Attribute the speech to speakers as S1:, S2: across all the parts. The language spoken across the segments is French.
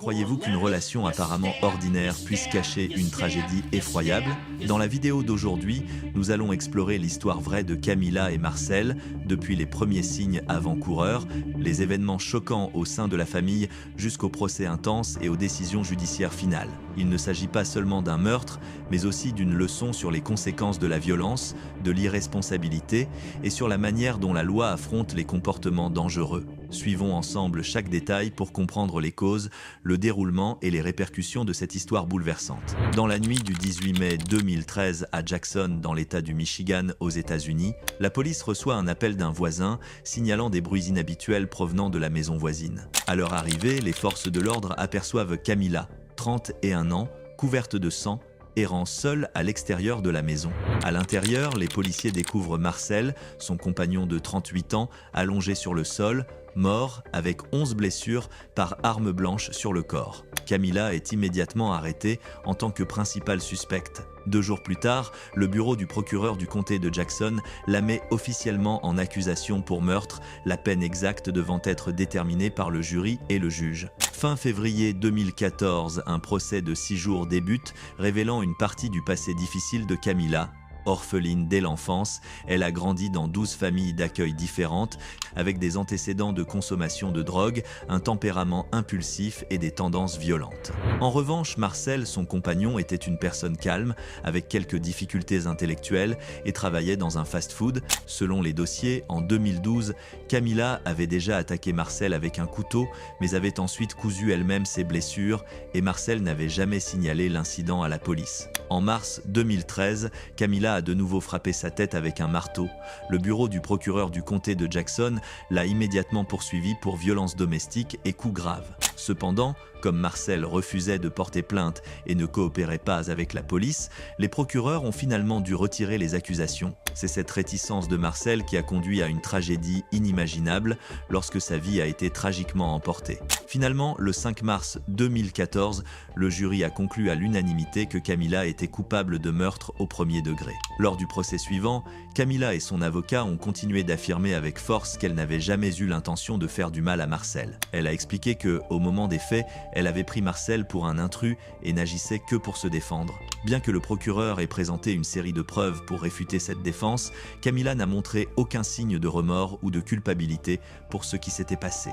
S1: Croyez-vous qu'une relation apparemment ordinaire puisse cacher une tragédie effroyable? Dans la vidéo d'aujourd'hui, nous allons explorer l'histoire vraie de Camilla et Marcel, depuis les premiers signes avant-coureurs, les événements choquants au sein de la famille, jusqu'au procès intense et aux décisions judiciaires finales. Il ne s'agit pas seulement d'un meurtre, mais aussi d'une leçon sur les conséquences de la violence, de l'irresponsabilité et sur la manière dont la loi affronte les comportements dangereux. Suivons ensemble chaque détail pour comprendre les causes, le déroulement et les répercussions de cette histoire bouleversante. Dans la nuit du 18 mai 2013 à Jackson, dans l'État du Michigan, aux États-Unis, la police reçoit un appel d'un voisin signalant des bruits inhabituels provenant de la maison voisine. À leur arrivée, les forces de l'ordre aperçoivent Camilla, 31 ans, couverte de sang, errant seule à l'extérieur de la maison. À l'intérieur, les policiers découvrent Marcel, son compagnon de 38 ans, allongé sur le sol, mort avec 11 blessures par arme blanche sur le corps. Camilla est immédiatement arrêtée en tant que principale suspecte. 2 jours plus tard, le bureau du procureur du comté de Jackson la met officiellement en accusation pour meurtre, la peine exacte devant être déterminée par le jury et le juge. Fin février 2014, un procès de 6 jours débute, révélant une partie du passé difficile de Camilla. Orpheline dès l'enfance, elle a grandi dans 12 familles d'accueil différentes, avec des antécédents de consommation de drogue, un tempérament impulsif et des tendances violentes. En revanche, Marcel, son compagnon, était une personne calme, avec quelques difficultés intellectuelles et travaillait dans un fast-food. Selon les dossiers, en 2012, Camilla avait déjà attaqué Marcel avec un couteau, mais avait ensuite cousu elle-même ses blessures et Marcel n'avait jamais signalé l'incident à la police. En mars 2013, Camilla a de nouveau frappé sa tête avec un marteau. Le bureau du procureur du comté de Jackson l'a immédiatement poursuivi pour violence domestique et coups graves. Cependant, comme Marcel refusait de porter plainte et ne coopérait pas avec la police, les procureurs ont finalement dû retirer les accusations. C'est cette réticence de Marcel qui a conduit à une tragédie inimaginable lorsque sa vie a été tragiquement emportée. Finalement, le 5 mars 2014, le jury a conclu à l'unanimité que Camilla était coupable de meurtre au premier degré. Lors du procès suivant, Camilla et son avocat ont continué d'affirmer avec force qu'elle n'avait jamais eu l'intention de faire du mal à Marcel. Elle a expliqué que, au moment des faits, elle avait pris Marcel pour un intrus et n'agissait que pour se défendre. Bien que le procureur ait présenté une série de preuves pour réfuter cette défense, Camilla n'a montré aucun signe de remords ou de culpabilité pour ce qui s'était passé.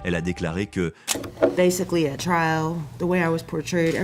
S1: Elle a déclaré que
S2: basically at trial, the way I was portrayed,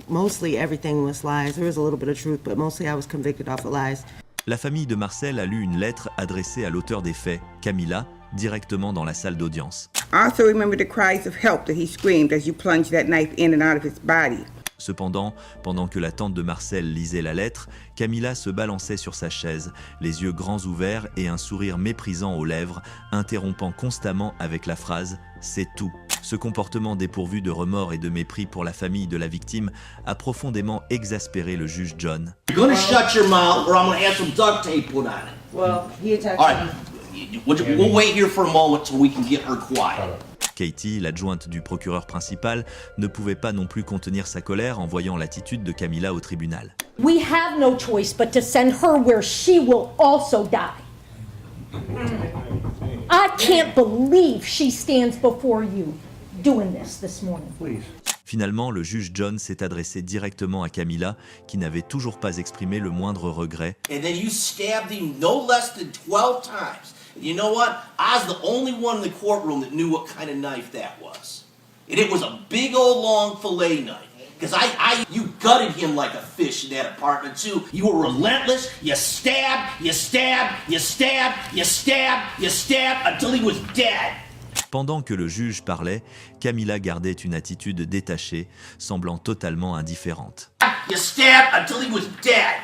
S2: mostly everything was lies. There was a little bit of truth, but mostly I was convicted off of lies.
S1: La famille de Marcel a lu une lettre adressée à l'auteur des faits, Camilla, directement dans la salle d'audience.
S3: I also remember the cries of help that he screamed as you plunged that knife in and out of his body.
S1: Cependant, pendant que la tante de Marcel lisait la lettre, Camilla se balançait sur sa chaise, les yeux grands ouverts et un sourire méprisant aux lèvres, interrompant constamment avec la phrase « c'est tout ». Ce comportement dépourvu de remords et de mépris pour la famille de la victime a profondément exaspéré le juge John.
S4: You're gonna shut your mouth or I'm gonna have some duct tape put on it.
S2: Well, he attacked
S4: All right, we'll wait here for a moment so we can get her quiet.
S1: Katie, l'adjointe du procureur principal, ne pouvait pas non plus contenir sa colère en voyant l'attitude de Camilla au tribunal.
S5: We have no choice but to send her where she will also die. I can't believe she stands before you doing this morning.
S6: Please.
S1: Finalement, le juge John s'est adressé directement à Camilla, qui n'avait toujours pas exprimé le moindre regret.
S4: And then you stabbed him no less than 12 times. And you know what? I was the only one in the courtroom that knew what kind of knife that was. And it was a big old long fillet knife. Because you gutted him like a fish in that apartment too. You were relentless. You stabbed, you stabbed, you stabbed, you stabbed, you stabbed until he was dead.
S1: Pendant que le juge parlait, Camilla gardait une attitude détachée, semblant totalement indifférente.
S4: You stabbed until he was dead.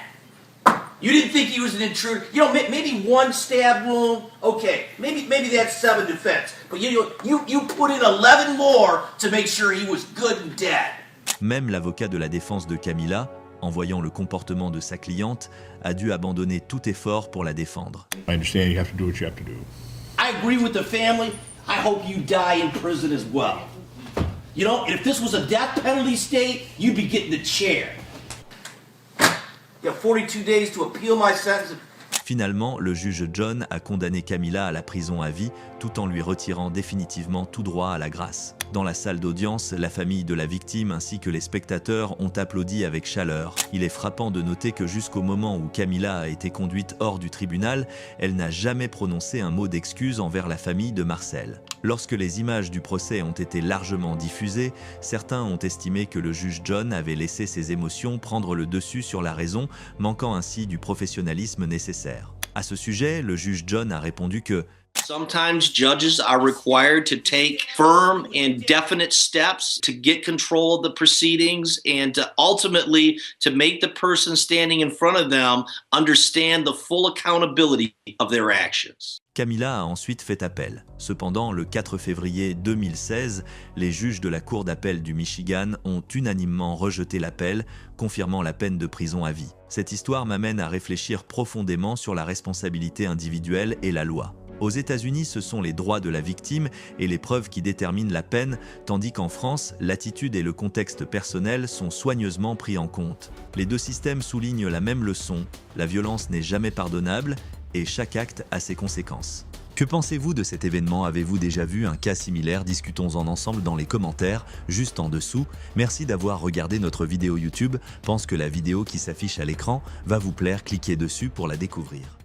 S4: You didn't think he was an intruder. You know, maybe one stab wound. Okay, maybe that's 7 defense. But you put in 11 more to make sure he was good and dead.
S1: Même l'avocat de la défense de Camilla, en voyant le comportement de sa cliente, a dû abandonner tout effort pour la défendre.
S6: I understand you have to do what you have to do.
S4: I agree with the family. I hope you die in prison as well. You know, and if this was a death penalty state, you'd be getting the chair. You have 42 days to appeal my sentence.
S1: Finalement, le juge John a condamné Camilla à la prison à vie tout en lui retirant définitivement tout droit à la grâce. Dans la salle d'audience, la famille de la victime ainsi que les spectateurs ont applaudi avec chaleur. Il est frappant de noter que jusqu'au moment où Camilla a été conduite hors du tribunal, elle n'a jamais prononcé un mot d'excuse envers la famille de Marcel. Lorsque les images du procès ont été largement diffusées, certains ont estimé que le juge John avait laissé ses émotions prendre le dessus sur la raison, manquant ainsi du professionnalisme nécessaire. À ce sujet, le juge John a répondu que
S4: Sometimes judges are required to take firm and definite steps to get control of the proceedings and to ultimately to make the person standing in front of them understand the full accountability of their actions.
S1: Camilla a ensuite fait appel. Cependant, le 4 février 2016, les juges de la Cour d'appel du Michigan ont unanimement rejeté l'appel, confirmant la peine de prison à vie. Cette histoire m'amène à réfléchir profondément sur la responsabilité individuelle et la loi. Aux États-Unis, ce sont les droits de la victime et les preuves qui déterminent la peine, tandis qu'en France, l'attitude et le contexte personnel sont soigneusement pris en compte. Les deux systèmes soulignent la même leçon, la violence n'est jamais pardonnable et chaque acte a ses conséquences. Que pensez-vous de cet événement? Avez-vous déjà vu un cas similaire? Discutons-en ensemble dans les commentaires, juste en dessous. Merci d'avoir regardé notre vidéo YouTube. Pense que la vidéo qui s'affiche à l'écran va vous plaire, cliquez dessus pour la découvrir.